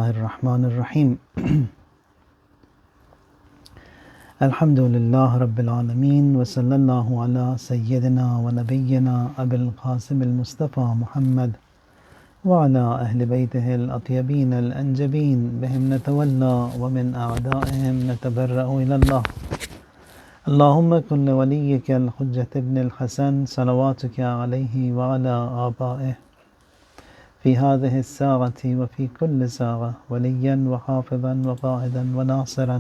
الرحمن الرحیم الحمد للہ رب العالمین وصلی اللہ علی سیدنا و نبینا ابی القاسم المصطفیٰ محمد وعلی اہل بیتہ الاطیبین الانجبین بہم نتولی ومن اعدائهم نتبرأ الی اللہ اللہم کن لولیک الحجۃ ابن الحسن صلواتک علیہ وعلی آبائہ فی هذه الساعة وفی کل ساعة ولیا وحافظا وقائدا وناصرا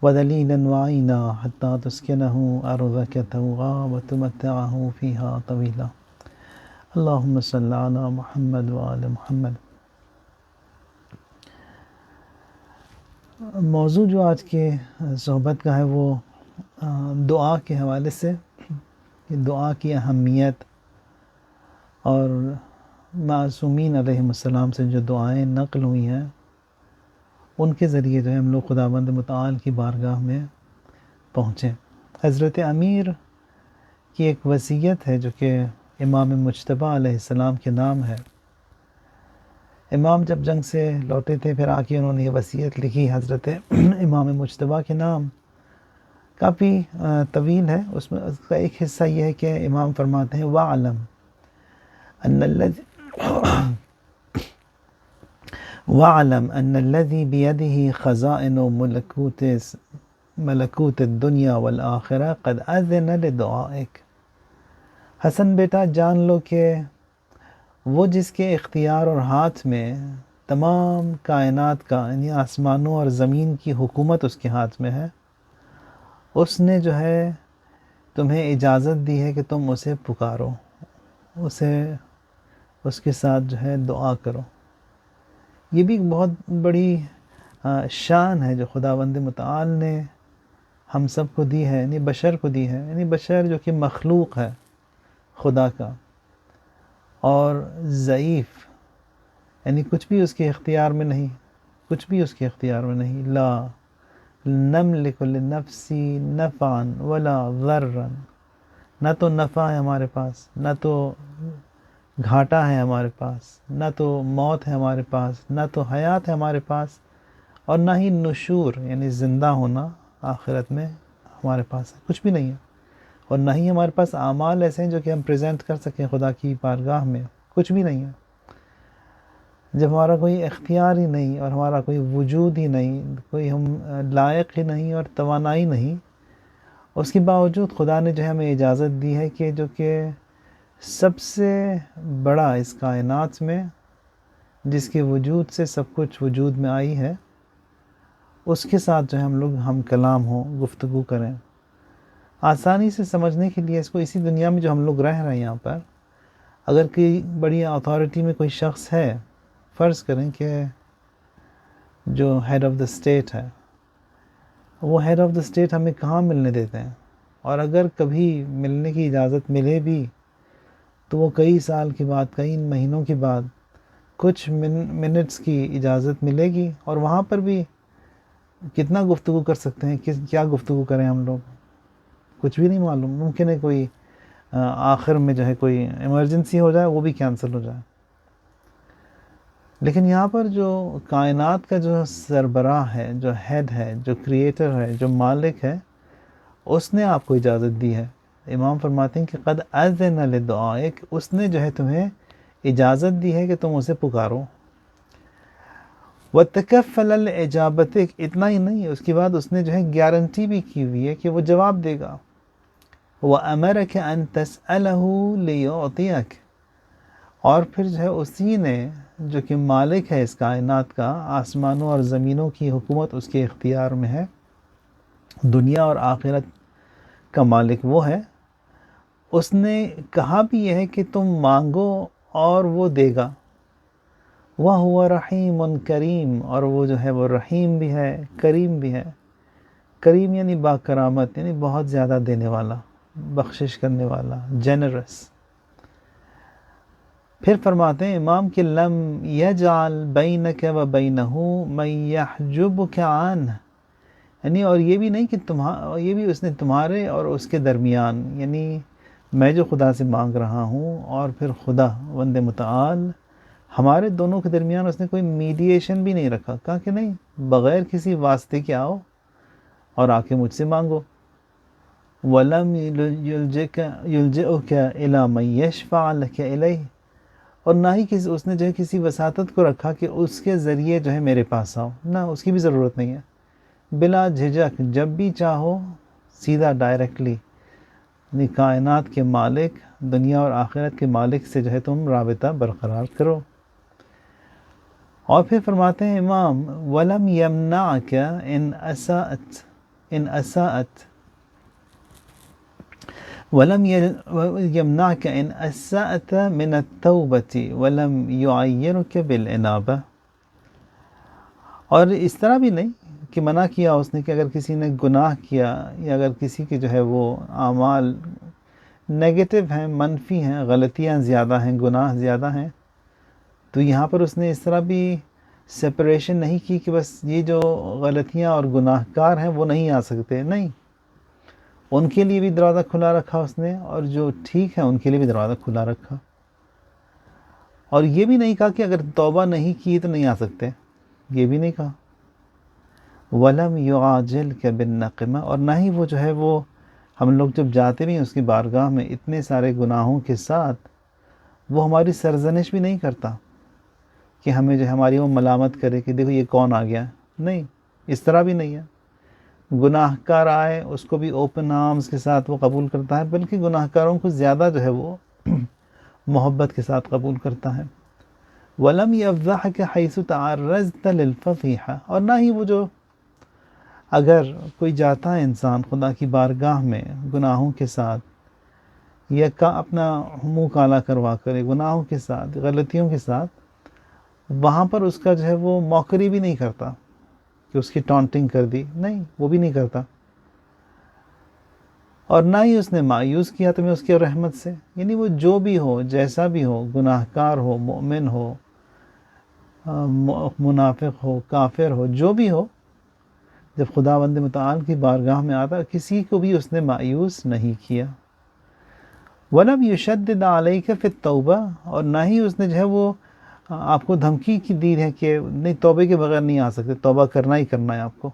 ودلیلا وعینا حتی تسکنہ ارضک طوعا وتمتعہ فیہا طویلا اللہم صل علی محمد وآل محمد۔ موضوع جو آج کے صحبت کا ہے وہ دعا کے حوالے سے، کہ دعا کی اہمیت اور معصومین علیہم السلام سے جو دعائیں نقل ہوئی ہیں ان کے ذریعے جو ہے ہم لوگ خداوند متعال کی بارگاہ میں پہنچیں۔ حضرت امیر کی ایک وصیت ہے جو کہ امام مجتبیٰ علیہ السلام کے نام ہے۔ امام جب جنگ سے لوٹے تھے پھر آ کے انہوں نے یہ وصیت لکھی حضرت امام مجتبیٰ کے نام، کافی طویل ہے۔ اس میں اس کا ایک حصہ یہ ہے کہ امام فرماتے ہیں وَعْلَمْ أن الذي بيده خزائن ملکوت الدنیا والآخرہ قد أذن لدعائك۔ حسن بیٹا جان لو کہ وہ جس کے اختیار اور ہاتھ میں تمام کائنات کا یعنی آسمانوں اور زمین کی حکومت اس کے ہاتھ میں ہے، اس نے جو ہے تمہیں اجازت دی ہے کہ تم اسے پکارو، اس کے ساتھ جو ہے دعا کرو۔ یہ بھی ایک بہت بڑی شان ہے جو خداوند متعال نے ہم سب کو دی ہے، یعنی بشر کو دی ہے، یعنی بشر جو کہ مخلوق ہے خدا کا اور ضعیف، یعنی کچھ بھی اس کے اختیار میں نہیں، کچھ بھی اس کے اختیار میں نہیں۔ لا نملک لنفسی نفعا ولا ضرا، نہ تو نفع ہے ہمارے پاس، نہ تو گھاٹا ہے ہمارے پاس، نہ تو موت ہے ہمارے پاس، نہ تو حیات ہے ہمارے پاس، اور نہ ہی نشور یعنی زندہ ہونا آخرت میں ہمارے پاس ہے، کچھ بھی نہیں ہے۔ اور نہ ہی ہمارے پاس اعمال ایسے ہیں جو کہ ہم پریزنٹ کر سکیں خدا کی بارگاہ میں، کچھ بھی نہیں ہے۔ جب ہمارا کوئی اختیار ہی نہیں اور ہمارا کوئی وجود ہی نہیں، کوئی ہم لائق ہی نہیں اور توانائی نہیں، اس کے باوجود خدا نے جو ہے ہمیں اجازت دی ہے کہ جو کہ سب سے بڑا اس کائنات میں جس کے وجود سے سب کچھ وجود میں آئی ہے، اس کے ساتھ جو ہے ہم لوگ ہم کلام ہوں، گفتگو کریں۔ آسانی سے سمجھنے کے لیے اس کو اسی دنیا میں جو ہم لوگ رہ رہے ہیں یہاں پر، اگر کوئی بڑی اتھارٹی میں کوئی شخص ہے، فرض کریں کہ جو ہیڈ آف دا اسٹیٹ ہے، وہ ہیڈ آف دا اسٹیٹ ہمیں کہاں ملنے دیتے ہیں، اور اگر کبھی ملنے کی اجازت ملے بھی تو وہ کئی سال کے بعد، کئی مہینوں کے بعد کچھ منٹس کی اجازت ملے گی، اور وہاں پر بھی کتنا گفتگو کر سکتے ہیں، کیا گفتگو کریں ہم لوگ، کچھ بھی نہیں معلوم۔ ممکن ہے کوئی آخر میں جو ہے کوئی ایمرجنسی ہو جائے، وہ بھی کینسل ہو جائے۔ لیکن یہاں پر جو کائنات کا جو سربراہ ہے، جو ہیڈ ہے، جو کریٹر ہے، جو مالک ہے، اس نے آپ کو اجازت دی ہے۔ امام فرماتے ہیں کہ قد اذن لدعائک، اس نے جو ہے تمہیں اجازت دی ہے کہ تم اسے پکارو۔ وتکفل الاجابتک، اتنا ہی نہیں، اس کے بعد اس نے جو ہے گارنٹی بھی کی ہوئی ہے کہ وہ جواب دے گا۔ وامرک ان تسألہ لیعطیک، اور پھر جو ہے اسی نے جو کہ مالک ہے اس کائنات کا، آسمانوں اور زمینوں کی حکومت اس کے اختیار میں ہے، دنیا اور آخرت کا مالک وہ ہے، اس نے کہا بھی یہ ہے کہ تم مانگو اور وہ دے گا۔ وَهُوَ رَحِيمٌ کریم، اور وہ جو ہے وہ رحیم بھی ہے، کریم بھی ہے۔ کریم یعنی با کرامت، یعنی بہت زیادہ دینے والا، بخشش کرنے والا، جنرس۔ پھر فرماتے ہیں امام کہ لم یجعل بینک و بینہ من یحجبک عنہ، یعنی اور یہ بھی نہیں کہ یہ بھی اس نے تمہارے اور اس کے درمیان، یعنی میں جو خدا سے مانگ رہا ہوں اور پھر خدا وند متعال ہمارے دونوں کے درمیان اس نے کوئی میڈییشن بھی نہیں رکھا. کہا کہ نہیں، بغیر کسی واسطے کے آؤ اور آ کے مجھ سے مانگو. وَلَمْ يُلْجِئُكَ إِلَى مَنْ يَشْفَعَ لَكَ إِلَيْهِ، اور نہ ہی اس نے جو ہے کسی وساطت کو رکھا کہ اس کے ذریعے جو ہے میرے پاس آؤ. نہ، اس کی بھی ضرورت نہیں ہے. بلا جھجک جب بھی چاہو سیدھا ڈائریکٹلی کائنات کے مالک، دنیا اور آخرت کے مالک سے جو ہے تم رابطہ برقرار کرو. اور پھر فرماتے ہیں امام وَلَمْ يَمْنَعْكَ إِنْ أَسَأَتْ وَلَمْ يَمْنَعْكَ إِنْ أَسَأْتَ مِنَ التَّوْبَةِ وَلَمْ يُعَيِّرُكَ بِالْإِنَابَةِ. اور اس طرح بھی نہیں کہ منع کیا اس نے کہ اگر کسی نے گناہ کیا یا اگر کسی کے جو ہے وہ اعمال نیگیٹو ہیں، منفی ہیں، غلطیاں زیادہ ہیں، گناہ زیادہ ہیں، تو یہاں پر اس نے اس طرح بھی سپریشن نہیں کی کہ بس یہ جو غلطیاں اور گناہ کار ہیں وہ نہیں آ سکتے. نہیں، ان کے لیے بھی دروازہ کھلا رکھا اس نے، اور جو ٹھیک ہے ان کے لیے بھی دروازہ کھلا رکھا. اور یہ بھی نہیں کہا کہ اگر توبہ نہیں کی تو نہیں آ سکتے، یہ بھی نہیں کہا. وَلَمْ يُعَاجِلْكَ بِالنَّقِمَةِ، اور نہ ہی وہ جو ہے وہ ہم لوگ جب جاتے بھی ہیں اس کی بارگاہ میں اتنے سارے گناہوں کے ساتھ، وہ ہماری سرزنش بھی نہیں کرتا کہ ہمیں جو ہماری وہ ملامت کرے کہ دیکھو یہ کون آ گیا. نہیں، اس طرح بھی نہیں ہے. گناہ کار آئے اس کو بھی اوپن آرمز کے ساتھ وہ قبول کرتا ہے، بلکہ گناہ کاروں کو زیادہ جو ہے وہ محبت کے ساتھ قبول کرتا ہے. وَلَمْ يَفْضَحْكَ حَيْثُ تَعَرَّضْتَ لِلْفَضِيحَةِ، اور نہ ہی وہ جو اگر کوئی جاتا ہے انسان خدا کی بارگاہ میں گناہوں کے ساتھ یا اپنا منہ کالا کروا کر گناہوں کے ساتھ، غلطیوں کے ساتھ، وہاں پر اس کا جو ہے وہ موکری بھی نہیں کرتا کہ اس کی ٹانٹنگ کر دی. نہیں، وہ بھی نہیں کرتا. اور نہ ہی اس نے مایوس کیا تمہیں اس کے رحمت سے. یعنی وہ جو بھی ہو، جیسا بھی ہو، گناہ کار ہو، مومن ہو، منافق ہو، کافر ہو، جو بھی ہو، جب خداوند متعال کی بارگاہ میں آتا کسی کو بھی اس نے مایوس نہیں کیا. وَلَمْ يُشَدِّدْ عَلَيْكَ فِي التَّوْبَةِ، اور نہ ہی اس نے جو ہے وہ آپ کو دھمکی کی دی ہے کہ نہیں، توبے کے بغیر نہیں آ سکتے، توبہ کرنا ہی کرنا ہے آپ کو.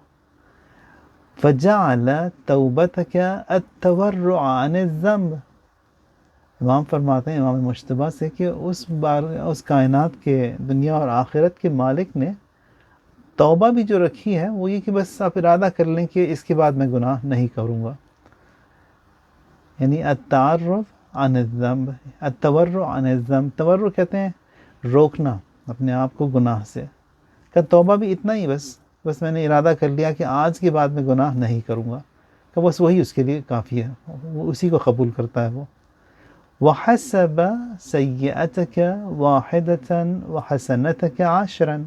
فَجَعَلَ تَوْبَتَكَ التَّوَرُّعَ عَنِ الذَّنْبِ، امام فرماتے ہیں امام مجتبیٰ سے کہ اس کائنات کے دنیا اور آخرت کے مالک نے توبہ بھی جو رکھی ہے وہ یہ کہ بس آپ ارادہ کر لیں کہ اس کے بعد میں گناہ نہیں کروں گا. یعنی التعرض عن الذنب، التورع عن الذنب، تورع کہتے ہیں روکنا اپنے آپ کو گناہ سے. کہ توبہ بھی اتنا ہی، بس میں نے ارادہ کر لیا کہ آج کے بعد میں گناہ نہیں کروں گا، کہ بس وہی اس کے لیے کافی ہے، وہ اسی کو قبول کرتا ہے وہ. وَحَسَبَ سَيِّئَتَكَ وَاحِدَةً وَحَسَنَتَكَ عَشْرًا،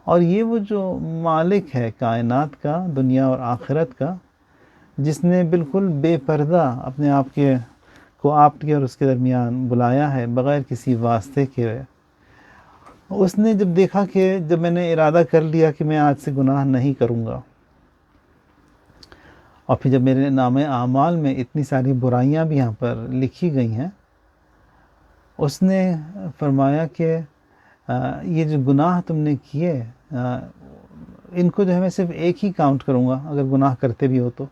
اور یہ وہ جو مالک ہے کائنات کا، دنیا اور آخرت کا، جس نے بالکل بے پردہ اپنے آپ کو آپ کے اور اس کے درمیان بلایا ہے بغیر کسی واسطے کے. اس نے جب دیکھا کہ جب میں نے ارادہ کر لیا کہ میں آج سے گناہ نہیں کروں گا، اور پھر جب میرے نام اعمال میں اتنی ساری برائیاں بھی یہاں پر لکھی گئی ہیں، اس نے فرمایا کہ یہ جو گناہ تم نے کیے ان کو جو ہے میں صرف ایک ہی کاؤنٹ کروں گا اگر گناہ کرتے بھی ہو تو،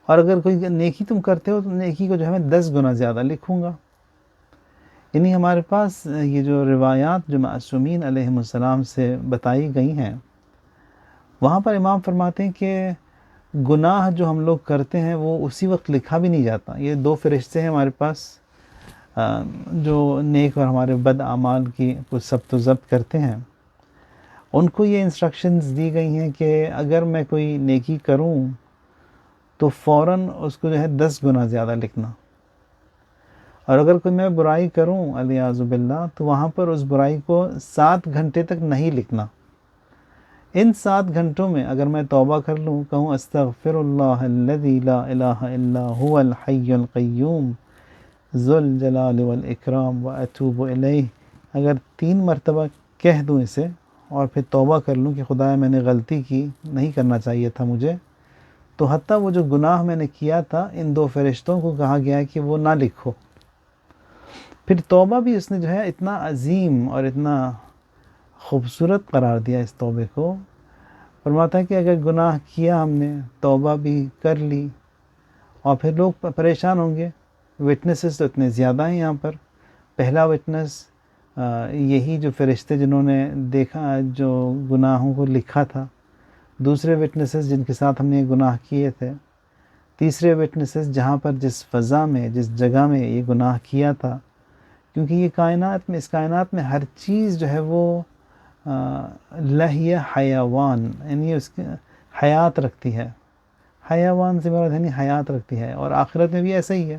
اور اگر کوئی نیکی تم کرتے ہو تو نیکی کو جو ہے میں 10 گنا زیادہ لکھوں گا. یعنی ہمارے پاس یہ جو روایات جو معصومین علیہم السلام سے بتائی گئی ہیں، وہاں پر امام فرماتے ہیں کہ گناہ جو ہم لوگ کرتے ہیں وہ اسی وقت لکھا بھی نہیں جاتا. یہ 2 فرشتے ہیں ہمارے پاس جو نیک اور ہمارے بد اعمال کی کچھ ثبت و ضبط کرتے ہیں. ان کو یہ انسٹرکشنز دی گئی ہیں کہ اگر میں کوئی نیکی کروں تو فوراً اس کو جو ہے 10 گنا زیادہ لکھنا، اور اگر کوئی میں برائی کروں الیاذ باللہ تو وہاں پر اس برائی کو 7 گھنٹے تک نہیں لکھنا. ان 7 گھنٹوں میں اگر میں توبہ کر لوں، کہوں استغفر اللہ الذی لا الہ الا هو الحی القیوم ذو الجلال والاکرام واتوب الیہ، اگر 3 مرتبہ کہہ دوں اسے اور پھر توبہ کر لوں کہ خدایا میں نے غلطی کی، نہیں کرنا چاہیے تھا مجھے، تو حتیٰ وہ جو گناہ میں نے کیا تھا ان 2 فرشتوں کو کہا گیا ہے کہ وہ نہ لکھو. پھر توبہ بھی اس نے جو ہے اتنا عظیم اور اتنا خوبصورت قرار دیا اس توبے کو. فرماتا ہے کہ اگر گناہ کیا ہم نے، توبہ بھی کر لی، اور پھر لوگ پریشان ہوں گے. وٹنسز تو اتنے زیادہ ہیں یہاں پر. پہلا وٹنس یہی جو فرشتے جنہوں نے دیکھا، جو گناہوں کو لکھا تھا. دوسرے وٹنسز جن کے ساتھ ہم نے یہ گناہ کیے تھے. تیسرے وٹنسز جہاں پر جس فضا میں، جس جگہ میں یہ گناہ کیا تھا. کیونکہ یہ کائنات میں، اس کائنات میں ہر چیز جو ہے وہ لہیہ حیوان، یعنی اس کی حیات رکھتی ہے. حیوان سے مراد یعنی حیات رکھتی ہے. اور آخرت میں بھی ایسا ہی ہے.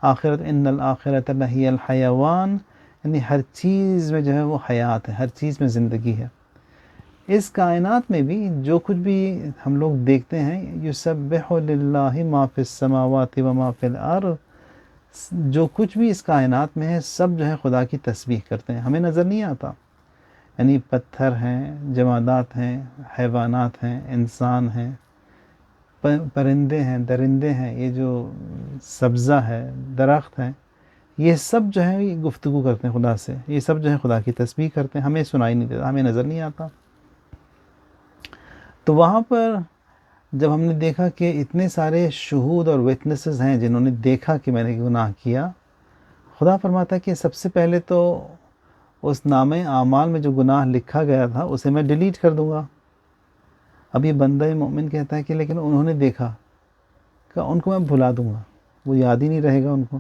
آخرت ان الآخرت لہی الحیوان، یعنی ہر چیز میں جو ہے وہ حیات ہے، ہر چیز میں زندگی ہے. اس کائنات میں بھی جو کچھ بھی ہم لوگ دیکھتے ہیں، یسبح للہ ما فی السماوات و ما فی الارض، جو کچھ بھی اس کائنات میں ہے سب جو ہے خدا کی تسبیح کرتے ہیں. ہمیں نظر نہیں آتا. یعنی پتھر ہیں، جمادات ہیں، حیوانات ہیں، انسان ہیں، پرندے ہیں، درندے ہیں، یہ جو سبزہ ہے، درخت ہیں، یہ سب جو ہے یہ گفتگو کرتے ہیں خدا سے. یہ سب جو ہے خدا کی تسبیح کرتے ہیں. ہمیں سنائی نہیں دیتا، ہمیں نظر نہیں آتا. تو وہاں پر جب ہم نے دیکھا کہ اتنے سارے شہود اور وٹنسز ہیں جنہوں نے دیکھا کہ میں نے گناہ کیا، خدا فرماتا ہے کہ سب سے پہلے تو اس نامہ اعمال میں جو گناہ لکھا گیا تھا اسے میں ڈیلیٹ کر دوں گا. اب یہ بندہ مومن کہتا ہے کہ لیکن انہوں نے دیکھا، کہ ان کو میں بھلا دوں گا، وہ یاد ہی نہیں رہے گا ان کو.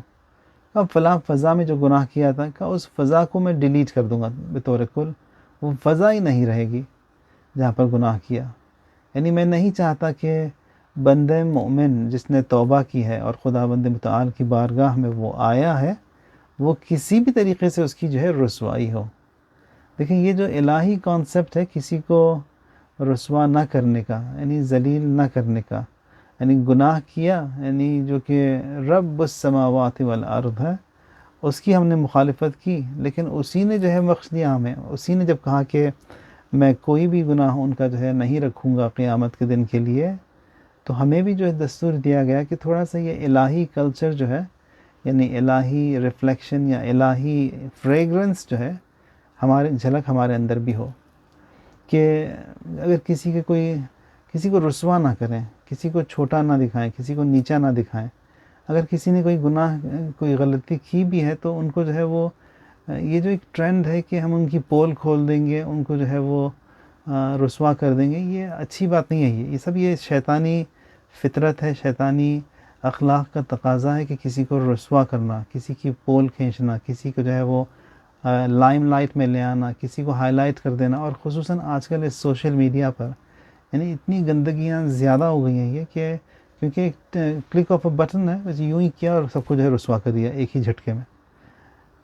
اب فلاں فضا میں جو گناہ کیا تھا، کہ اس فضا کو میں ڈیلیٹ کر دوں گا بطور کل. وہ فضا ہی نہیں رہے گی جہاں پر گناہ کیا. یعنی میں نہیں چاہتا کہ بندہ مومن جس نے توبہ کی ہے اور خداوند متعال کی بارگاہ میں وہ آیا ہے، وہ کسی بھی طریقے سے اس کی جو ہے رسوائی ہو. دیکھیں یہ جو الہی کانسیپٹ ہے کسی کو رسوا نہ کرنے کا، یعنی ذلیل نہ کرنے کا، یعنی گناہ کیا، یعنی جو کہ رب السماوات والارض ہے، اس کی ہم نے مخالفت کی، لیکن اسی نے جو ہے بخش دیا ہمیں. اسی نے جب کہا کہ میں کوئی بھی گناہ ان کا جو ہے نہیں رکھوں گا قیامت کے دن کے لیے، تو ہمیں بھی جو ہے دستور دیا گیا کہ تھوڑا سا یہ الہی کلچر جو ہے، یعنی الہی ریفلیکشن یا الہی فریگرنس جو ہے، ہمارے جھلک ہمارے اندر بھی ہو. کہ اگر کسی کو رسوا نہ کریں، کسی کو چھوٹا نہ دکھائیں، کسی کو نیچا نہ دکھائیں. اگر کسی نے کوئی گناہ، کوئی غلطی کی بھی ہے تو ان کو جو ہے وہ، یہ جو ایک ٹرینڈ ہے کہ ہم ان کی پول کھول دیں گے، ان کو جو ہے وہ رسوا کر دیں گے، یہ اچھی بات نہیں ہے. یہ سب یہ شیطانی فطرت ہے، شیطانی اخلاق کا تقاضا ہے کہ کسی کو رسوا کرنا، کسی کی پول کھینچنا، کسی کو جو ہے وہ لائم لائٹ میں لے آنا، کسی کو ہائی لائٹ کر دینا. اور خصوصاً آج کل اس سوشل میڈیا پر یعنی اتنی گندگیاں زیادہ ہو گئی ہیں یہ، کہ کیونکہ ایک کلک آف اے بٹن ہے، بس یوں ہی کیا اور سب کو جو ہے رسوا کر دیا ایک ہی جھٹکے میں.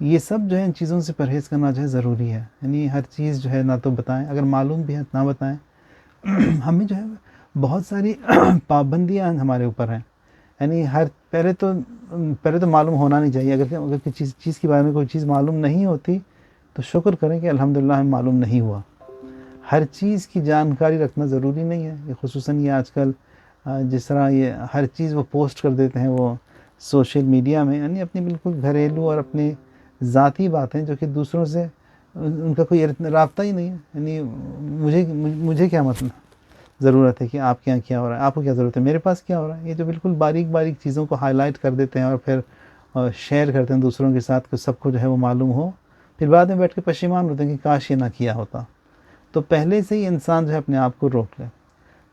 یہ سب جو ہے ان چیزوں سے پرہیز کرنا جو ہے ضروری ہے. یعنی ہر چیز جو ہے نہ تو بتائیں، اگر معلوم بھی ہے نہ بتائیں. ہمیں جو ہے بہت ساری پابندیاں ہمارے اوپر ہیں. یعنی پہلے تو معلوم ہونا نہیں چاہیے. اگر کسی چیز کے بارے میں کوئی چیز معلوم نہیں ہوتی تو شکر کریں کہ الحمدللہ ہمیں معلوم نہیں ہوا. ہر چیز کی جانکاری رکھنا ضروری نہیں ہے. یہ خصوصاً یہ آج کل جس طرح یہ ہر چیز وہ پوسٹ کر دیتے ہیں وہ سوشل میڈیا میں، یعنی اپنی بالکل گھریلو اور اپنی ذاتی باتیں جو کہ دوسروں سے ان کا کوئی رابطہ ہی نہیں ہے. یعنی مجھے کیا مطلب ضرورت ہے کہ آپ کے یہاں کیا ہو رہا ہے، آپ کو کیا ضرورت ہے میرے پاس کیا ہو رہا ہے. یہ جو بالکل باریک باریک چیزوں کو ہائی لائٹ کر دیتے ہیں اور پھر شیئر کرتے ہیں دوسروں کے ساتھ کہ سب کو جو ہے وہ معلوم ہو، پھر بعد میں بیٹھ کے پشیمان ہوتے ہیں کہ کاش یہ نہ کیا ہوتا. تو پہلے سے ہی انسان جو ہے اپنے آپ کو روک لے.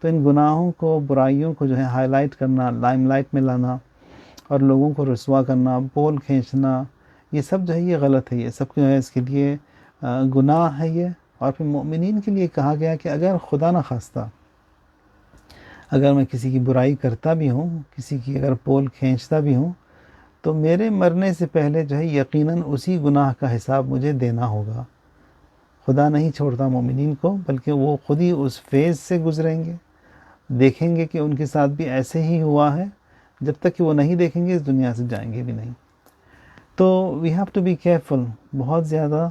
تو ان گناہوں کو، برائیوں کو جو ہے ہائی لائٹ کرنا، لائم لائٹ میں لانا اور لوگوں کو رسوا کرنا، پول کھینچنا، یہ سب جو ہے یہ غلط ہے. یہ سب جو ہے اس کے لیے گناہ ہے یہ. اور پھر مومنین کے لیے کہا گیا کہ اگر خدا نہ خواستہ اگر میں کسی کی برائی کرتا بھی ہوں، کسی کی اگر پول کھینچتا بھی ہوں، تو میرے مرنے سے پہلے جو ہے یقیناً اسی گناہ کا حساب مجھے دینا ہوگا. خدا نہیں چھوڑتا مومنین کو، بلکہ وہ خود ہی اس فیز سے گزریں گے، دیکھیں گے کہ ان کے ساتھ بھی ایسے ہی ہوا ہے. جب تک کہ وہ نہیں دیکھیں گے اس دنیا سے جائیں گے بھی نہیں. تو we have to be careful بہت زیادہ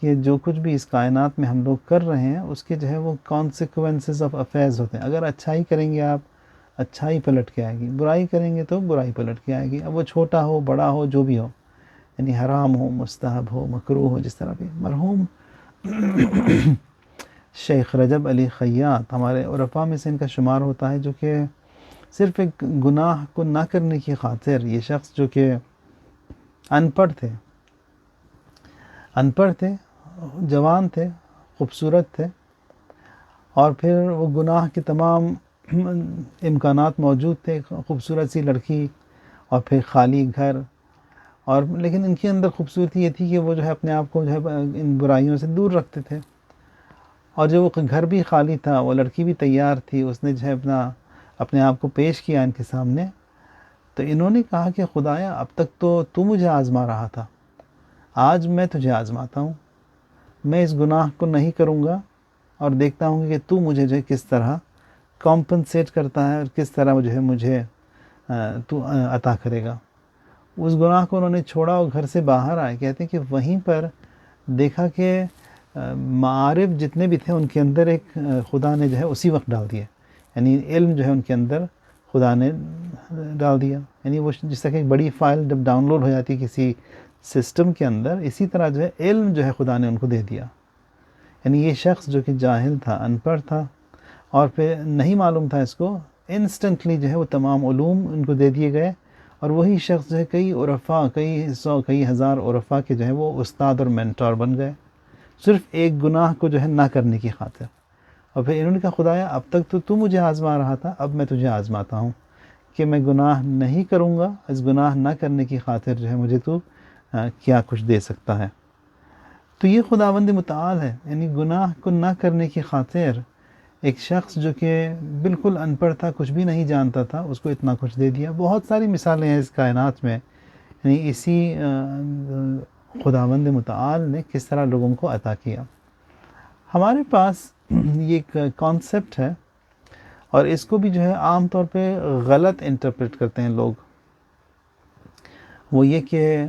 کہ جو کچھ بھی اس کائنات میں ہم لوگ کر رہے ہیں اس کے جو ہے وہ کانسیکوینسز آف افیئرز ہوتے ہیں. اگر اچھائی کریں گے آپ، اچھائی پلٹ کے آئے گی. برائی کریں گے تو برائی پلٹ کے آئے گی. اب وہ چھوٹا ہو، بڑا ہو، جو بھی ہو. یعنی حرام ہو، مستحب ہو، مکروہ ہو، جس طرح بھی مرحوم شیخ رجب علی خیاط ہمارے عرفاء میں سے ان کا شمار ہوتا ہے، جو کہ صرف ایک گناہ کو نہ کرنے کی خاطر، یہ شخص جو کہ ان پڑھ تھے، جوان تھے، خوبصورت تھے، اور پھر وہ گناہ کے تمام امکانات موجود تھے، خوبصورت سی لڑکی اور پھر خالی گھر، اور لیکن ان کے اندر خوبصورتی یہ تھی کہ وہ جو ہے اپنے آپ کو جو ہے ان برائیوں سے دور رکھتے تھے، اور جو وہ گھر بھی خالی تھا، وہ لڑکی بھی تیار تھی، اس نے جو ہے اپنے آپ کو پیش کیا ان کے سامنے، تو انہوں نے کہا کہ خدایا اب تک تو مجھے آزما رہا تھا، آج میں تجھے آزماتا ہوں، میں اس گناہ کو نہیں کروں گا، اور دیکھتا ہوں کہ تو مجھے جو ہے کس طرح کمپنسیٹ کرتا ہے، اور کس طرح جو ہے مجھے تو عطا کرے گا۔ اس گناہ کو انہوں نے چھوڑا اور گھر سے باہر آئے، کہتے ہیں کہ وہیں پر دیکھا کہ معارف جتنے بھی تھے ان کے اندر ایک خدا نے جو ہے اسی وقت ڈال دیا، یعنی علم جو ہے ان کے اندر خدا نے ڈال دیا، یعنی وہ جس طرح ایک بڑی فائل جب ڈاؤن لوڈ ہو جاتی ہے کسی سسٹم کے اندر، اسی طرح جو ہے علم جو ہے خدا نے ان کو دے دیا۔ یعنی یہ شخص جو کہ جاہل تھا، ان پڑھ تھا، اور پھر نہیں معلوم تھا اس کو، انسٹنٹلی جو ہے وہ تمام علوم ان کو دے دیے گئے، اور وہی شخص جو ہے کئی عرفاء، کئی ہزار عرفاء کے جو ہے وہ استاد اور مینٹور بن گئے، صرف ایک گناہ کو جو ہے نہ کرنے کی خاطر۔ اور پھر انہوں نے کہا خدایا اب تک تو مجھے آزما رہا تھا، اب میں تجھے آزماتا ہوں کہ میں گناہ نہیں کروں گا، اس گناہ نہ کرنے کی خاطر جو ہے مجھے تو کیا کچھ دے سکتا ہے۔ تو یہ خداوند متعال ہے، یعنی گناہ کو نہ کرنے کی خاطر ایک شخص جو کہ بالکل ان پڑھ تھا، کچھ بھی نہیں جانتا تھا، اس کو اتنا کچھ دے دیا۔ بہت ساری مثالیں ہیں اس کائنات میں، یعنی اسی خداوند متعال نے کس طرح لوگوں کو عطا کیا۔ ہمارے پاس یہ ایک کانسیپٹ ہے، اور اس کو بھی جو ہے عام طور پہ غلط انٹرپریٹ کرتے ہیں لوگ، وہ یہ کہ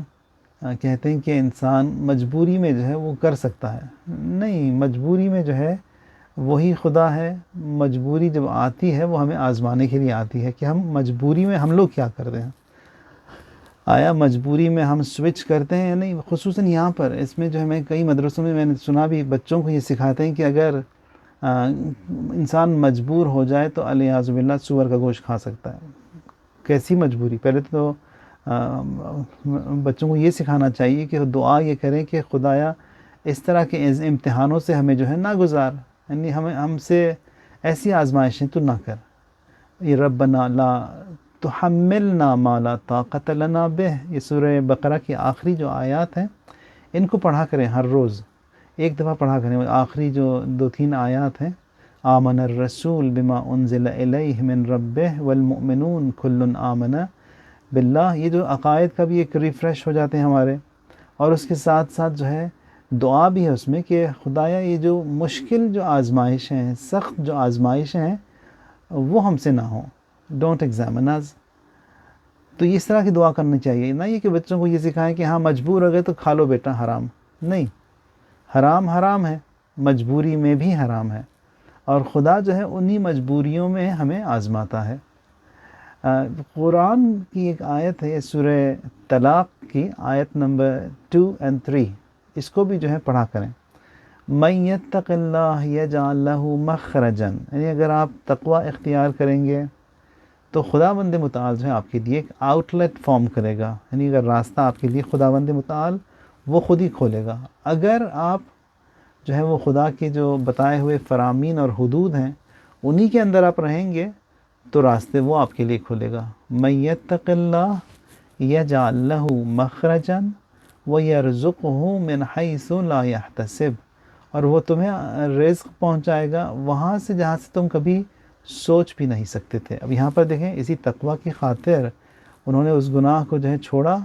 کہتے ہیں کہ انسان مجبوری میں جو ہے وہ کر سکتا ہے۔ نہیں، مجبوری میں جو ہے وہی خدا ہے، مجبوری جب آتی ہے وہ ہمیں آزمانے کے لیے آتی ہے کہ ہم مجبوری میں ہم لوگ کیا کرتے ہیں، آیا مجبوری میں ہم سوئچ کرتے ہیں یا نہیں۔ خصوصاً یہاں پر اس میں جو ہے، میں کئی مدرسوں میں نے سنا بھی، بچوں کو یہ سکھاتے ہیں کہ اگر انسان مجبور ہو جائے تو علیاذ باللہ سور کا گوشت کھا سکتا ہے۔ کیسی مجبوری؟ پہلے تو بچوں کو یہ سکھانا چاہیے کہ دعا یہ کریں کہ خدایا اس طرح کے امتحانوں سے ہمیں جو ہے نہ گزار، یعنی ہم سے ایسی آزمائشیں تو نہ کر، یہ ربنا لا تحملنا ما لا طاقت لنا بہ، یہ سورہ بقرہ کی آخری جو آیات ہیں ان کو پڑھا کریں، ہر روز ایک دفعہ پڑھا کریں۔ آخری جو 2-3 آیات ہیں، آمن الرسول بما انزل الیہ من ربہ والمؤمنون کل آمن باللہ، یہ جو عقائد کا بھی ایک ریفریش ہو جاتے ہیں ہمارے، اور اس کے ساتھ ساتھ جو ہے دعا بھی ہے اس میں کہ خدایا یہ جو مشکل جو آزمائشیں ہیں، سخت جو آزمائشیں ہیں وہ ہم سے نہ ہوں، ڈونٹ ایگزامن اس۔ تو اس طرح کی دعا کرنی چاہیے، نہ یہ کہ بچوں کو یہ سکھائیں کہ ہاں مجبور ہو گئے تو کھا لو بیٹا حرام، نہیں، حرام حرام ہے، مجبوری میں بھی حرام ہے، اور خدا جو ہے انہی مجبوریوں میں ہمیں آزماتا ہے۔ قرآن کی ایک آیت ہے سورہ طلاق کی آیت نمبر 2 اور 3، اس کو بھی جو ہے پڑھا کریں۔ مَن یتق اللہ یجعل لہ مخرجا، یعنی اگر آپ تقوی اختیار کریں گے تو خداوند متعال جو ہے آپ کے لیے ایک آؤٹ لیٹ فارم کرے گا، یعنی اگر راستہ آپ کے لیے خداوند متعال وہ خود ہی کھولے گا۔ اگر آپ جو ہے وہ خدا کے جو بتائے ہوئے فرامین اور حدود ہیں انہی کے اندر آپ رہیں گے تو راستے وہ آپ کے لیے کھولے گا۔ مَن یتق اللہ یجعل لہ مخرجا ویرزقہ من حیث لا یحتسب، اور وہ تمہیں رزق پہنچائے گا وہاں سے جہاں سے تم کبھی سوچ بھی نہیں سکتے تھے۔ اب یہاں پر دیکھیں، اسی تقوی کی خاطر انہوں نے اس گناہ کو جو ہے چھوڑا،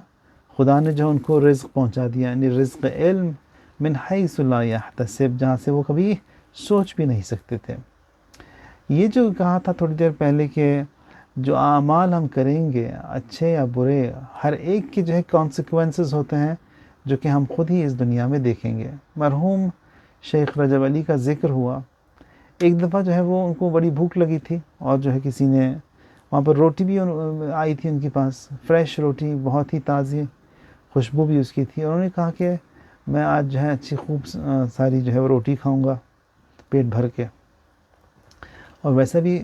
خدا نے جو ان کو رزق پہنچا دیا، یعنی رزق علم من حیث لا یحتسب، جہاں سے وہ کبھی سوچ بھی نہیں سکتے تھے۔ یہ جو کہا تھا تھوڑی دیر پہلے کہ جو اعمال ہم کریں گے اچھے یا برے، ہر ایک کے جو ہے کانسیکوینسز ہوتے ہیں جو کہ ہم خود ہی اس دنیا میں دیکھیں گے۔ مرحوم شیخ رجب علی کا ذکر ہوا، ایک دفعہ جو ہے وہ ان کو بڑی بھوک لگی تھی، اور جو ہے کسی نے وہاں پر روٹی بھی آئی تھی ان کے پاس، فریش روٹی، بہت ہی تازی، خوشبو بھی اس کی تھی. اور انہوں نے کہا کہ میں آج جو ہے اچھی خوب ساری جو ہے وہ روٹی کھاؤں گا پیٹ بھر کے. اور ویسے بھی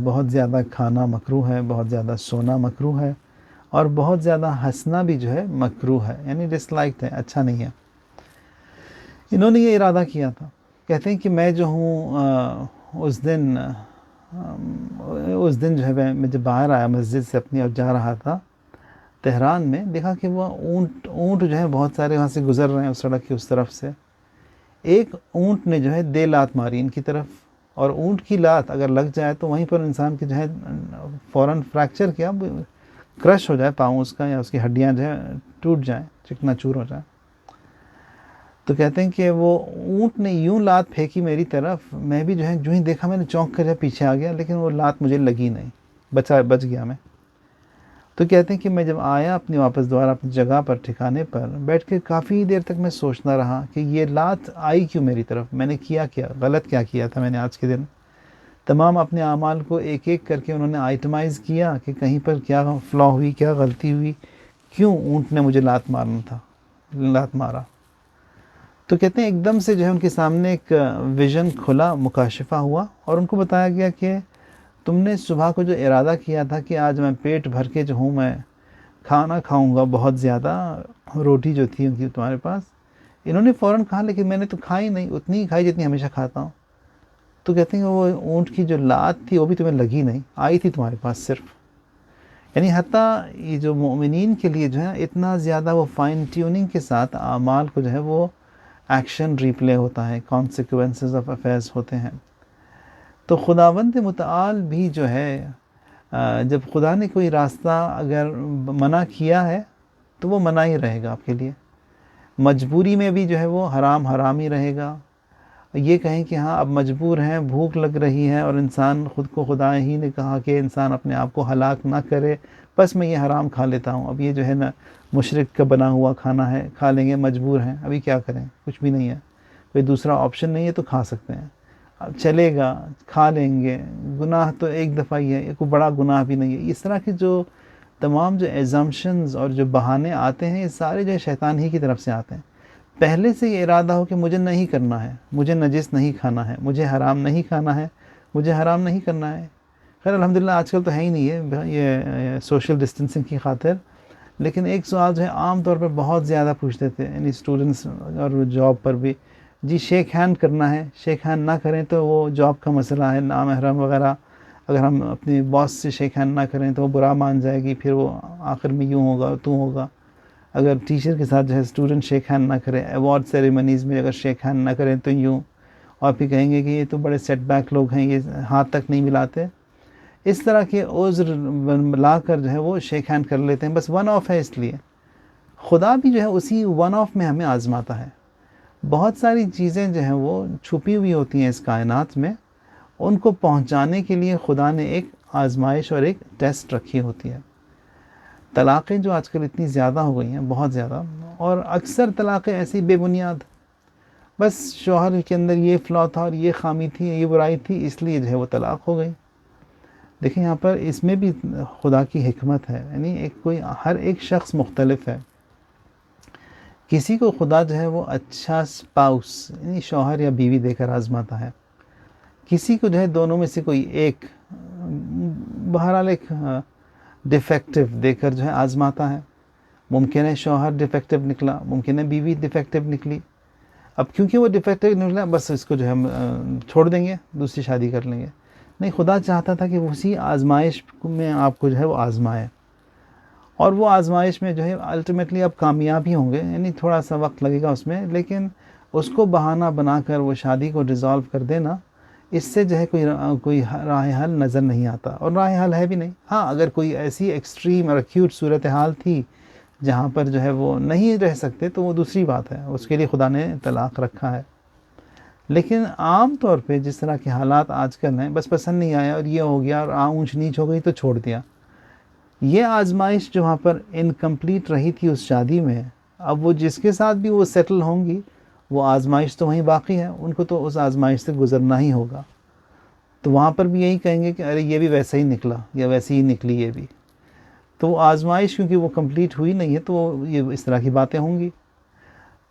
بہت زیادہ کھانا مکروہ ہے, بہت زیادہ سونا مکروہ ہے, اور بہت زیادہ ہنسنا بھی جو ہے مکروہ ہے, یعنی ڈس لائکڈ ہے, اچھا نہیں ہے. انہوں نے یہ ارادہ کیا تھا. کہتے ہیں کہ میں جو ہوں اس دن جو ہے میں جب باہر آیا مسجد سے اپنی اور جا رہا تھا تہران میں, دیکھا کہ وہ اونٹ جو ہے بہت سارے وہاں سے گزر رہے ہیں اس سڑک کی اس طرف سے. ایک اونٹ نے جو ہے دے لات ماری ان کی طرف, اور اونٹ کی لات اگر لگ جائے تو وہیں پر انسان کی جو ہے فوراً فریکچر کیا کرش ہو جائے پاؤں اس کا, یا اس کی ہڈیاں جو ہے ٹوٹ جائیں, چکنا چور ہو جائیں. تو کہتے ہیں کہ وہ اونٹ نے یوں لات پھینکی میری طرف, میں بھی جو ہے جو ہی دیکھا میں نے چونک کر پیچھے آ گیا, لیکن وہ لات مجھے لگی نہیں, بچ گیا میں. تو کہتے ہیں کہ میں جب آیا اپنی واپس دوبارہ اپنی جگہ پر ٹھکانے پر بیٹھ کے کافی دیر تک میں سوچنا رہا کہ یہ لات آئی کیوں میری طرف, میں نے کیا غلط کیا تھا میں نے آج کے دن. تمام اپنے اعمال کو ایک ایک کر کے انہوں نے آئٹمائز کیا کہ کہیں پر کیا فلا ہوئی, کیا غلطی ہوئی, کیوں اونٹ نے مجھے لات مارا. تو کہتے ہیں ایک دم سے جو ہے ان کے سامنے ایک ویژن کھلا, مکاشفہ ہوا, اور ان کو بتایا گیا کہ تم نے صبح کو جو ارادہ کیا تھا کہ آج میں پیٹ بھر کے جو ہوں میں کھانا کھاؤں گا, بہت زیادہ روٹی جو تھی ان کی تمہارے پاس, انہوں نے فوراً کہا لیکن میں نے تو کھائی نہیں, اتنی ہی کھائی جتنی ہمیشہ کھاتا ہوں. تو کہتے ہیں کہ وہ اونٹ کی جو لات تھی وہ بھی تمہیں لگی نہیں, آئی تھی تمہارے پاس صرف. یعنی حتیٰ یہ جو مومنین کے لیے جو ہے اتنا زیادہ وہ فائن ٹیوننگ کے ساتھ اعمال کو جو ہے وہ ایکشن ریپلے ہوتا ہے, کانسیکوینسز آف افیئرز ہوتے ہیں. تو خداوند متعال بھی جو ہے جب خدا نے کوئی راستہ اگر منع کیا ہے تو وہ منع ہی رہے گا آپ کے لیے. مجبوری میں بھی جو ہے وہ حرام ہی رہے گا. یہ کہیں کہ ہاں اب مجبور ہیں, بھوک لگ رہی ہے, اور انسان خود کو خدا ہی نے کہا کہ انسان اپنے آپ کو ہلاک نہ کرے, بس میں یہ حرام کھا لیتا ہوں. اب یہ جو ہے نا مشرک کا بنا ہوا کھانا ہے, کھا لیں گے, مجبور ہیں, ابھی کیا کریں, کچھ بھی نہیں ہے, کوئی دوسرا آپشن نہیں ہے تو کھا سکتے ہیں, اب چلے گا, کھا لیں گے. گناہ تو ایک دفعہ ہی ہے, کوئی بڑا گناہ بھی نہیں ہے. اس طرح کی جو تمام جو ایزمپشنز اور جو بہانے آتے ہیں یہ سارے جو شیطان ہی کی طرف سے آتے ہیں. پہلے سے یہ ارادہ ہو کہ مجھے نہیں کرنا ہے, مجھے نجس نہیں کھانا ہے, مجھے حرام نہیں کھانا ہے, مجھے حرام نہیں کرنا ہے. خیر الحمدللہ آج کل تو ہے ہی نہیں ہے یہ سوشل ڈسٹینسنگ کی خاطر, لیکن ایک سوال جو ہے عام طور پہ بہت زیادہ پوچھتے تھے, یعنی اسٹوڈنٹس اور جاب پر بھی, جی شیک ہینڈ کرنا ہے, شیک ہینڈ نہ کریں تو وہ جاب کا مسئلہ ہے, نامحرم وغیرہ, اگر ہم اپنی باس سے شیک ہینڈ نہ کریں تو وہ برا مان جائے گی, پھر وہ آخر میں یوں ہوگا تو ہوگا. اگر ٹیچر کے ساتھ جو ہے اسٹوڈنٹ شیک ہینڈ نہ کرے, ایوارڈ سیریمنیز میں اگر شیک ہینڈ نہ کریں تو یوں, اور پھر کہیں گے کہ یہ تو بڑے سیٹ بیک لوگ ہیں, یہ ہاتھ تک نہیں ملاتے. اس طرح کے عذر لا کر جو ہے وہ شیک ہینڈ کر لیتے ہیں, بس ون آف ہے اس لیے. خدا بھی جو ہے اسی ون آف میں ہمیں آزماتا ہے. بہت ساری چیزیں جو ہیں وہ چھپی ہوئی ہوتی ہیں اس کائنات میں, ان کو پہنچانے کے لیے خدا نے ایک آزمائش اور ایک ٹیسٹ رکھی ہوتی ہے. طلاقیں جو آج کل اتنی زیادہ ہو گئی ہیں, بہت زیادہ, اور اکثر طلاقیں ایسی بے بنیاد, بس شوہر کے اندر یہ فلا تھا اور یہ خامی تھی, یہ برائی تھی, اس لیے جو ہے وہ طلاق ہو گئی. دیکھیں یہاں پر اس میں بھی خدا کی حکمت ہے, یعنی ہر ایک شخص مختلف ہے. کسی کو خدا جو ہے وہ اچھا سپاؤس یعنی شوہر یا بیوی دے کر آزماتا ہے, کسی کو جو ہے دونوں میں سے کوئی ایک, بہرحال ایک ڈیفیکٹو دے کر جو ہے آزماتا ہے. ممکن ہے شوہر ڈیفیکٹو نکلا, ممکن ہے بیوی ڈیفیکٹو نکلی. اب کیونکہ وہ ڈیفیکٹو نکلا بس اس کو جو ہے ہم چھوڑ دیں گے, دوسری شادی کر لیں گے. نہیں, خدا چاہتا تھا کہ اسی آزمائش میں آپ کو جو ہے وہ آزمائے, اور وہ آزمائش میں جو ہے الٹیمیٹلی آپ کامیاب ہی ہوں گے, یعنی تھوڑا سا وقت لگے گا اس میں, لیکن اس کو بہانہ بنا کر وہ شادی کو ڈیزالو کر دینا, اس سے جو ہے کوئی راہ حل نظر نہیں آتا, اور راہ حل ہے بھی نہیں. ہاں اگر کوئی ایسی ایکسٹریم اور ایکیوٹ صورتحال تھی جہاں پر جو ہے وہ نہیں رہ سکتے تو وہ دوسری بات ہے, اس کے لیے خدا نے طلاق رکھا ہے. لیکن عام طور پہ جس طرح کے حالات آج کل ہیں, بس پسند نہیں آیا اور یہ ہو گیا اور اونچ نیچ ہو گئی تو چھوڑ دیا. یہ آزمائش جو وہاں پر انکمپلیٹ رہی تھی اس شادی میں, اب وہ جس کے ساتھ بھی وہ سیٹل ہوں گی وہ آزمائش تو وہیں باقی ہے, ان کو تو اس آزمائش سے گزرنا ہی ہوگا. تو وہاں پر بھی یہی کہیں گے کہ ارے یہ بھی ویسا ہی نکلا یا ویسی ہی نکلی یہ بھی. تو وہ آزمائش کیونکہ وہ کمپلیٹ ہوئی نہیں ہے تو یہ اس طرح کی باتیں ہوں گی.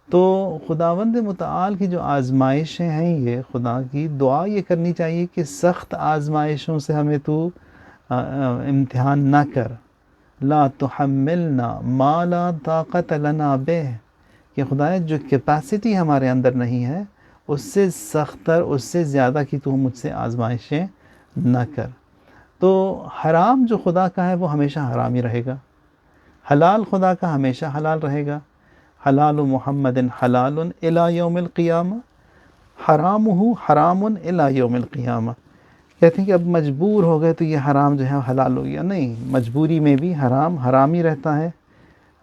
تو خداوند متعال کی جو آزمائشیں ہیں یہ خدا کی دعا یہ کرنی چاہیے کہ سخت آزمائشوں سے ہمیں تو امتحان نہ کر. لا تحملنا ما لا طاقت لنا بہ، کہ خدایا جو کیپیسٹی ہمارے اندر نہیں ہے اس سے سختر، اس سے زیادہ کی تو مجھ سے آزمائشیں نہ کر. تو حرام جو خدا کا ہے وہ ہمیشہ حرام ہی رہے گا، حلال خدا کا ہمیشہ حلال رہے گا. حلال محمد حلال الی یوم القیامہ، حرامہ حرام الی یوم القیامہ. کہتے ہیں کہ اب مجبور ہو گئے تو یہ حرام جو ہے حلال ہو گیا. نہیں، مجبوری میں بھی حرام حرام ہی رہتا ہے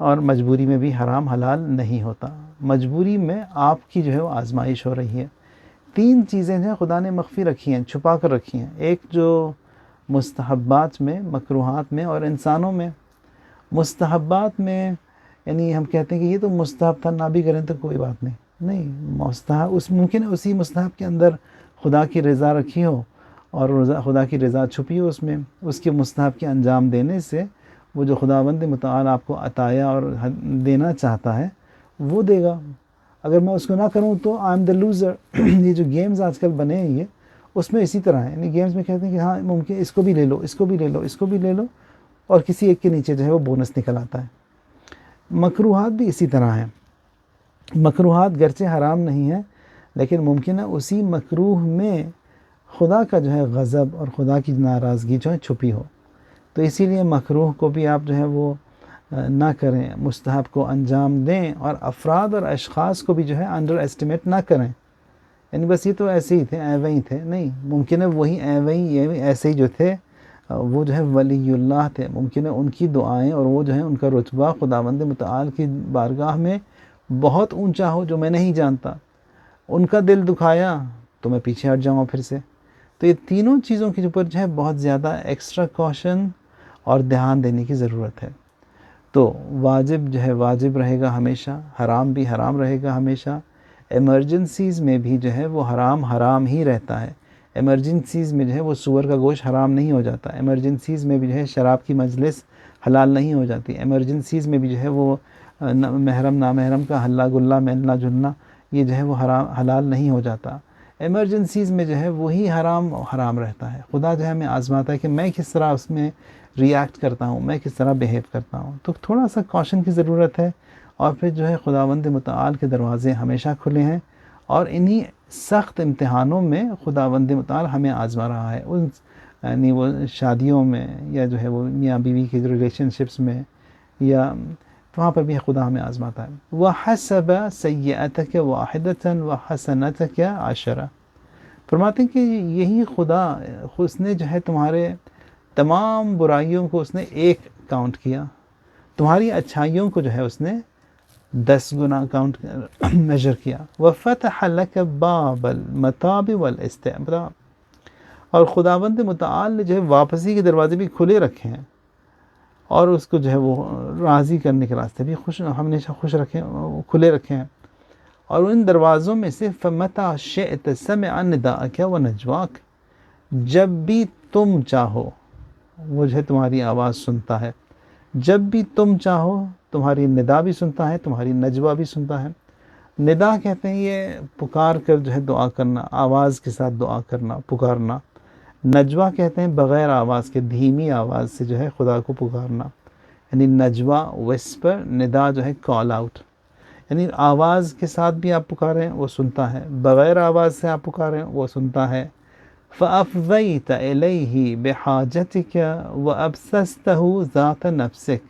اور مجبوری میں بھی حرام حلال نہیں ہوتا. مجبوری میں آپ کی جو ہے وہ آزمائش ہو رہی ہے. 3 چیزیں جو ہیں خدا نے مخفی رکھی ہیں، چھپا کر رکھی ہیں. ایک جو مستحبات میں، مکروہات میں اور انسانوں میں. مستحبات میں یعنی ہم کہتے ہیں کہ یہ تو مستحب تھا، نہ بھی کریں تو کوئی بات نہیں. نہیں، مستحب اس ممکن ہے اسی مستحب کے اندر خدا کی رضا رکھی ہو اور خدا کی رضا چھپی ہو اس میں. اس کے مستحب کے انجام دینے سے وہ جو خداوند متعال آپ کو عطایا اور دینا چاہتا ہے وہ دے گا. اگر میں اس کو نہ کروں تو آئی ایم دا لوزر. یہ جو گیمز آج کل بنے ہیں یہ اس میں اسی طرح ہے. یعنی گیمز میں کہتے ہیں کہ ہاں ممکن اس کو بھی لے لو، اس کو بھی لے لو، اس کو بھی لے لو، اور کسی ایک کے نیچے جو ہے وہ بونس نکل آتا ہے. مکروہات بھی اسی طرح ہیں. مکروہات گرچہ حرام نہیں ہے لیکن ممکن ہے اسی مکروہ میں خدا کا جو ہے غضب اور خدا کی ناراضگی جو ہے چھپی ہو. تو اسی لیے مکروہ کو بھی آپ جو ہے وہ نہ کریں، مستحب کو انجام دیں، اور افراد اور اشخاص کو بھی جو ہے انڈر ایسٹیمیٹ نہ کریں. یعنی بس یہ تو ایسے ہی تھے، ایویں ہی تھے. نہیں، ممکن ہے وہی ایویں ایسے ہی جو تھے وہ جو ہے ولی اللہ تھے. ممکن ہے ان کی دعائیں اور وہ جو ہے ان کا رتبہ خداوند متعال کی بارگاہ میں بہت اونچا ہو جو میں نہیں جانتا. ان کا دل دکھایا تو میں پیچھے ہٹ جاؤں پھر سے. تو یہ تینوں چیزوں کے اوپر جو ہے بہت زیادہ ایکسٹرا کوشن اور دھیان دینے کی ضرورت ہے. تو واجب جو ہے واجب رہے گا ہمیشہ، حرام بھی حرام رہے گا ہمیشہ. ایمرجنسیز میں بھی جو ہے وہ حرام حرام ہی رہتا ہے. ایمرجنسیز میں جو ہے وہ سور کا گوشت حرام نہیں ہو جاتا. ایمرجنسیز میں بھی جو ہے شراب کی مجلس حلال نہیں ہو جاتی. ایمرجنسیز میں بھی جو ہے وہ محرم نامحرم کا ہلا گلا ملنا جلنا یہ جو ہے وہ حرام حلال نہیں ہو جاتا. ایمرجنسیز میں جو ہے وہی حرام حرام رہتا ہے. خدا جو ہے ہمیں آزماتا ہے کہ میں کس طرح اس میں ریئیکٹ کرتا ہوں، میں کس طرح بیہیو کرتا ہوں. تو تھوڑا سا کوشن کی ضرورت ہے. اور پھر جو ہے خداوند متعال کے دروازے ہمیشہ کھلے ہیں اور انہی سخت امتحانوں میں خداوند متعال ہمیں آزما رہا ہے. ان یعنی وہ شادیوں میں یا جو ہے وہ میاں بیوی کے ریلیشن شپس میں یا وہاں پر بھی خدا ہمیں آزماتا ہے. وَحَسَبَ سَيِّئَتَكَ وَاحِدَةً وَحَسَنَتَكَ عَشَرًا. فرماتے ہیں کہ یہی خدا اس نے جو ہے تمہارے تمام برائیوں کو اس نے ایک کاؤنٹ کیا، تمہاری اچھائیوں کو جو ہے اس نے 10 گنا کاؤنٹ میجر کیا. وَفَتَحَ لَكَ بَابَ الْمَتَابِ وَالْإِسْتِعْتَابِ. اور خداوند متعال نے جو ہے واپسی کے دروازے بھی کھلے رکھے ہیں اور اس کو جو ہے وہ راضی کرنے کے راستے بھی ہمیشہ خوش رکھیں، کھلے رکھے ہیں. اور ان دروازوں میں سے فَمَتَى شِئْتَ سَمِعَ نِدَاءَكَ وَنَجْوَاكَ. جب بھی تم چاہو وہ جو ہے تمہاری آواز سنتا ہے. جب بھی تم چاہو تمہاری ندا بھی سنتا ہے، تمہاری نجوا بھی سنتا ہے. ندا کہتے ہیں یہ پکار کر جو ہے دعا کرنا، آواز کے ساتھ دعا کرنا، پکارنا. نجوا کہتے ہیں بغیر آواز کے دھیمی آواز سے جو ہے خدا کو پکارنا. یعنی نجوا وسپر، ندا جو ہے کال آؤٹ. یعنی آواز کے ساتھ بھی آپ پکاریں وہ سنتا ہے، بغیر آواز سے آپ پکاریں وہ سنتا ہے. فَأَفْضَيْتَ إِلَيْهِ بِحَاجَتِكَ وَأَبْسَسْتَهُ ذَاتَ نَفْسِكَ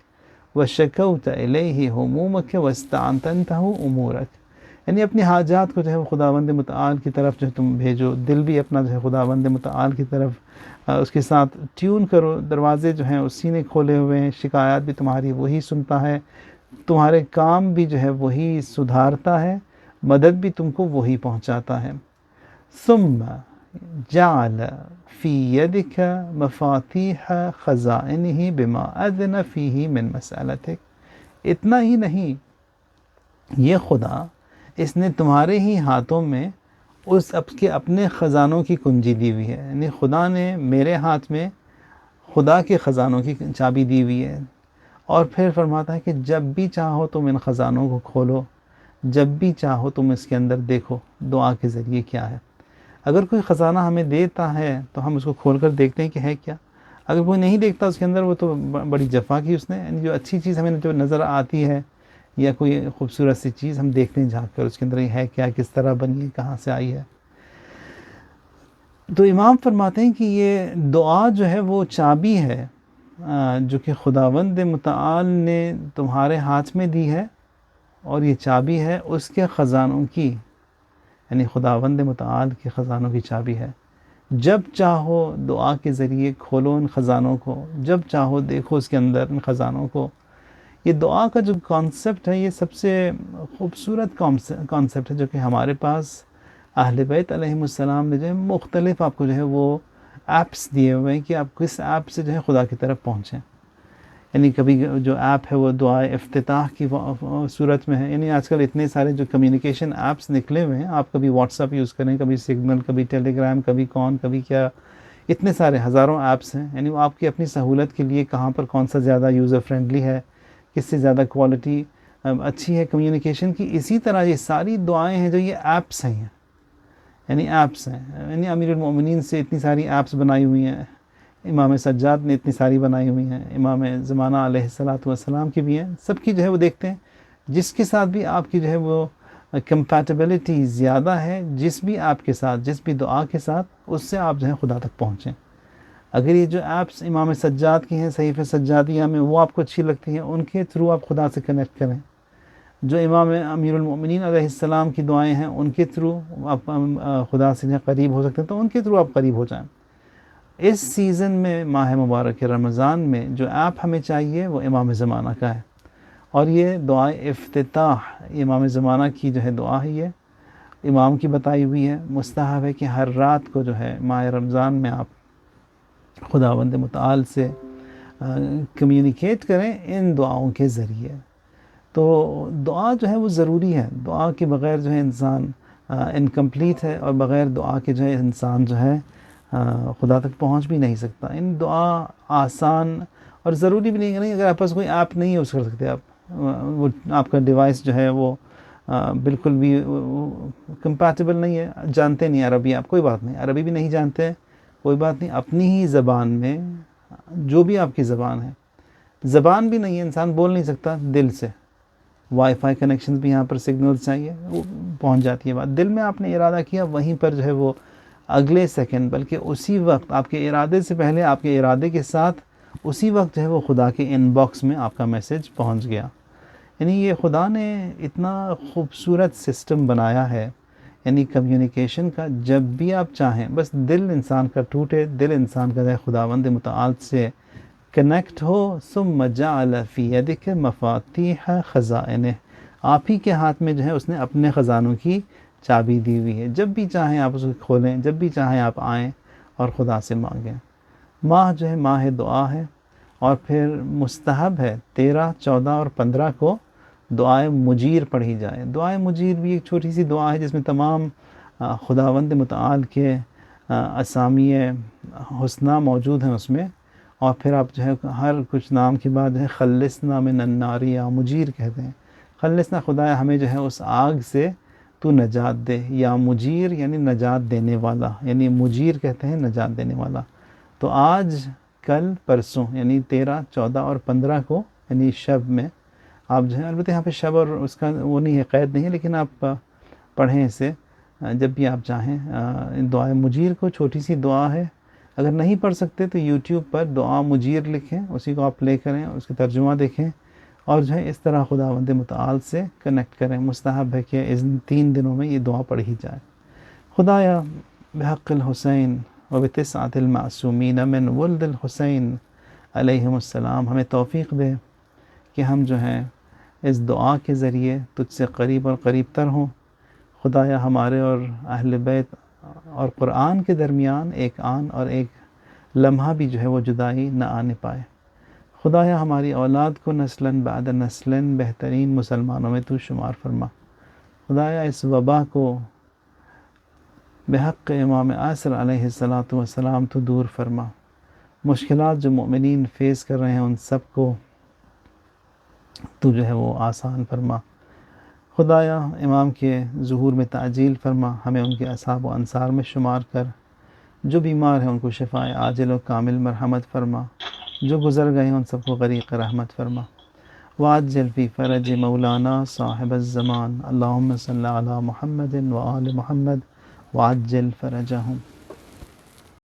وَشَكَوْتَ إِلَيْهِ هُمُومَكَ وَاسْتَعْتَنْتَهُ أُمُورَكَ. یعنی اپنی حاجات کو جو ہے خداوند متعال کی طرف جو تم بھیجو، دل بھی اپنا جو ہے خداوند متعال کی طرف اس کے ساتھ ٹیون کرو. دروازے جو ہیں اسی نے کھولے ہوئے ہیں، شکایات بھی تمہاری وہی سنتا ہے، تمہارے کام بھی جو ہے وہی سدھارتا ہے، مدد بھی تم کو وہی پہنچاتا ہے. ثم جعل فی یدک مفاتیح خزائنہ بما اذن فیہ من مسألتک. اتنا ہی نہیں، یہ خدا اس نے تمہارے ہی ہاتھوں میں اس کے اپنے خزانوں کی کنجی دی ہوئی ہے. یعنی خدا نے میرے ہاتھ میں خدا کے خزانوں کی چابی دی ہوئی ہے. اور پھر فرماتا ہے کہ جب بھی چاہو تم ان خزانوں کو کھولو، جب بھی چاہو تم اس کے اندر دیکھو دعا کے ذریعے کیا ہے۔ اگر کوئی خزانہ ہمیں دیتا ہے تو ہم اس کو کھول کر دیکھتے ہیں کہ ہے کیا۔ اگر کوئی نہیں دیکھتا اس کے اندر، وہ تو بڑی جفا کی اس نے، یعنی جو اچھی چیز ہمیں جو نظر آتی ہے یا کوئی خوبصورت سی چیز ہم دیکھتے ہیں جھانک کر اس کے اندر یہ ہے کیا، کس طرح بنی ہے، کہاں سے آئی ہے۔ تو امام فرماتے ہیں کہ یہ دعا جو ہے وہ چابی ہے جو کہ خداوند متعال نے تمہارے ہاتھ میں دی ہے، اور یہ چابی ہے اس کے خزانوں کی، یعنی خداوند متعال کے خزانوں کی چابی ہے۔ جب چاہو دعا کے ذریعے کھولو ان خزانوں کو، جب چاہو دیکھو اس کے اندر ان خزانوں کو۔ یہ دعا کا جو کانسیپٹ ہے یہ سب سے خوبصورت کانسیپٹ ہے جو کہ ہمارے پاس اہل بیت علیہم السلام نے جو ہے مختلف آپ کو جو ہے وہ ایپس دیے ہوئے ہیں کہ آپ کس ایپ سے جو ہے خدا کی طرف پہنچیں۔ یعنی کبھی جو ایپ ہے وہ دعائے افتتاح کی صورت میں ہے، یعنی آج کل اتنے سارے جو کمیونیکیشن ایپس نکلے ہوئے ہیں، آپ کبھی واٹس ایپ یوز کریں، کبھی سگنل، کبھی ٹیلی گرام، کبھی کون، کبھی کیا، اتنے سارے ہزاروں ایپس ہیں، یعنی وہ آپ کی اپنی سہولت کے لیے کہاں پر کون سا زیادہ یوزر فرینڈلی ہے، کس سے زیادہ کوالٹی اچھی ہے کمیونیکیشن کی۔ اسی طرح یہ ساری دعائیں ہیں جو یہ ایپس ہیں، یعنی ایپس ہیں، یعنی امیر المومنین سے اتنی ساری ایپس بنائی ہوئی ہیں، امام سجاد نے اتنی ساری بنائی ہوئی ہیں، امام زمانہ علیہ السلام کی بھی ہیں، سب کی جو ہے وہ دیکھتے ہیں جس کے ساتھ بھی آپ کی جو ہے وہ کمپیٹیبلٹی زیادہ ہے، جس بھی ایپ کے ساتھ، جس بھی دعا کے ساتھ، اس سے آپ جو ہے خدا تک پہنچیں۔ اگر یہ جو ایپس امام سجاد کی ہیں صحیفہ سجادیہ میں، وہ آپ کو اچھی لگتی ہیں، ان کے تھرو آپ خدا سے کنیکٹ کریں۔ جو امام امیر المؤمنین علیہ السلام کی دعائیں ہیں ان کے تھرو آپ خدا سے قریب ہو سکتے ہیں، تو ان کے تھرو آپ قریب ہو جائیں۔ اس سیزن میں ماہ مبارک رمضان میں جو ایپ ہمیں چاہیے وہ امام زمانہ کا ہے، اور یہ دعائے افتتاح امام زمانہ کی جو ہے دعا ہے، یہ امام کی بتائی ہوئی ہے۔ مستحب ہے کہ ہر رات کو جو ہے ماہ رمضان میں آپ خداوند متعال سے کمیونیکیٹ کریں ان دعاؤں کے ذریعے۔ تو دعا جو ہے وہ ضروری ہے، دعا کے بغیر جو ہے انسان انکمپلیٹ ہے، اور بغیر دعا کے جو ہے انسان جو ہے خدا تک پہنچ بھی نہیں سکتا۔ ان دعا آسان اور ضروری بھی نہیں، اگر آپ پاس کوئی ایپ نہیں یوز کر سکتے، آپ وہ آپ کا ڈیوائس جو ہے وہ بالکل بھی کمپیٹیبل نہیں ہے، جانتے نہیں عربی، آپ کوئی بات نہیں، عربی بھی نہیں جانتے کوئی بات نہیں، اپنی ہی زبان میں جو بھی آپ کی زبان ہے، زبان بھی نہیں ہے، انسان بول نہیں سکتا دل سے، وائی فائی کنیکشن بھی یہاں پر سگنل چاہیے، وہ پہنچ جاتی ہے بات۔ دل میں آپ نے ارادہ کیا، وہیں پر جو ہے وہ اگلے سیکنڈ، بلکہ اسی وقت آپ کے ارادے سے پہلے، آپ کے ارادے کے ساتھ اسی وقت جو ہے وہ خدا کے ان باکس میں آپ کا میسج پہنچ گیا۔ یعنی یہ خدا نے اتنا خوبصورت سسٹم بنایا ہے، یعنی کمیونیکیشن کا، جب بھی آپ چاہیں، بس دل انسان کا ٹوٹے، دل انسان کا خداوند متعال سے کنیکٹ ہو، ثم جعل فی یدک مفاتیح خزائنہ، آپ ہی کے ہاتھ میں جو ہے اس نے اپنے خزانوں کی چابی دی ہوئی ہے، جب بھی چاہیں آپ اس کو کھولیں، جب بھی چاہیں آپ آئیں اور خدا سے مانگیں۔ ماہ جو ہے ماہ دعا ہے، اور پھر مستحب ہے 13، 14 اور 15 کو دعائے مجیر پڑھی جائے۔ دعائے مجیر بھی ایک چھوٹی سی دعا ہے جس میں تمام خداوند متعال کے اسامی حسنہ موجود ہیں اس میں، اور پھر آپ جو ہے ہر کچھ نام کے بعد ہے خلصنا من النار، یا مجیر کہتے ہیں، خلصنا، خدایا ہمیں جو ہے اس آگ سے تو نجات دے، یا مجیر یعنی نجات دینے والا، یعنی مجیر کہتے ہیں نجات دینے والا۔ تو آج، کل، پرسوں، یعنی 13، 14 اور 15 کو، یعنی شب میں آپ جو ہے، البتہ یہاں پہ شب اور اس کا وہ نہیں ہے، قید نہیں ہے، لیکن آپ پڑھیں اسے جب بھی آپ چاہیں۔ دعائے مجیر کو، چھوٹی سی دعا ہے، اگر نہیں پڑھ سکتے تو یوٹیوب پر دعا مجیر لکھیں، اسی کو آپ پلے کریں، اس کا ترجمہ دیکھیں، اور جو ہے اس طرح خداوند متعال سے کنیکٹ کریں۔ مستحب ہے کہ ان 3 دنوں میں یہ دعا پڑھی جائے۔ خدایا بحق الحسین وبتسعۃ المعصومین من ولد الحسین علیہم السلام، ہمیں توفیق دے کہ ہم جو ہیں اس دعا کے ذریعے تجھ سے قریب اور قریب تر ہوں۔ خدایا ہمارے اور اہل بیت اور قرآن کے درمیان ایک آن اور ایک لمحہ بھی جو ہے وہ جدائی نہ آنے پائے۔ خدایا ہماری اولاد کو نسلاً بعد نسلاً بہترین مسلمانوں میں تو شمار فرما۔ خدایا اس وبا کو بحق امام عاصر علیہ السلام تو دور فرما۔ مشکلات جو مومنین فیس کر رہے ہیں ان سب کو تو جو ہے وہ آسان فرما۔ خدایا امام کے ظہور میں تعجیل فرما، ہمیں ان کے اصحاب و انصار میں شمار کر، جو بیمار ہیں ان کو شفائے عاجل و کامل مرحمت فرما، جو گزر گئے ہیں ان سب کو غریق رحمت فرما۔ وعجل فی فرج مولانا صاحب الزمان، اللہم صلی علی محمد وآل محمد وعجل فرجہم۔